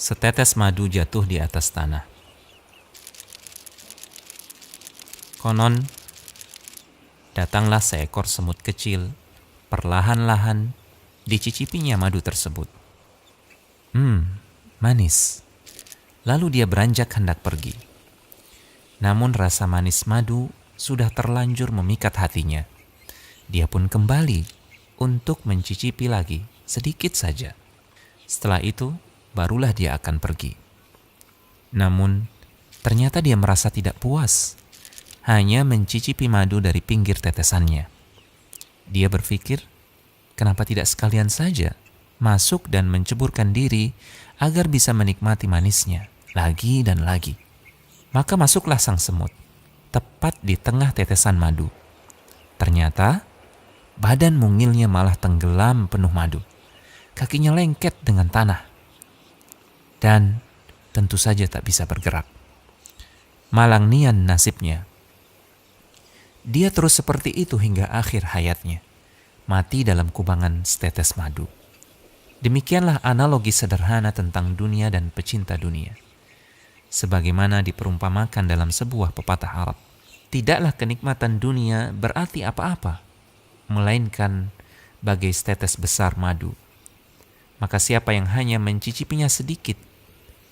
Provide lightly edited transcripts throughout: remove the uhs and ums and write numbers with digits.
Setetes madu jatuh di atas tanah. Konon, datanglah seekor semut kecil, perlahan-lahan dicicipinya madu tersebut. Manis. Lalu dia beranjak hendak pergi. Namun rasa manis madu sudah terlanjur memikat hatinya. Dia pun kembali untuk mencicipi lagi, sedikit saja. Setelah itu, barulah dia akan pergi. Namun, ternyata dia merasa tidak puas, hanya mencicipi madu dari pinggir tetesannya. Dia berpikir, kenapa tidak sekalian saja masuk dan menceburkan diri agar bisa menikmati manisnya lagi dan lagi. Maka masuklah sang semut, tepat di tengah tetesan madu. Ternyata, badan mungilnya malah tenggelam penuh madu. Kakinya lengket dengan tanah. Dan tentu saja tak bisa bergerak. Malang nian nasibnya. Dia terus seperti itu hingga akhir hayatnya, mati dalam kubangan setetes madu. Demikianlah analogi sederhana tentang dunia dan pecinta dunia. Sebagaimana diperumpamakan dalam sebuah pepatah Arab, tidaklah kenikmatan dunia berarti apa-apa, melainkan bagai setetes besar madu. Maka siapa yang hanya mencicipinya sedikit,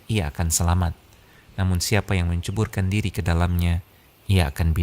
ia akan selamat. Namun siapa yang menceburkan diri ke dalamnya, ia akan binasa.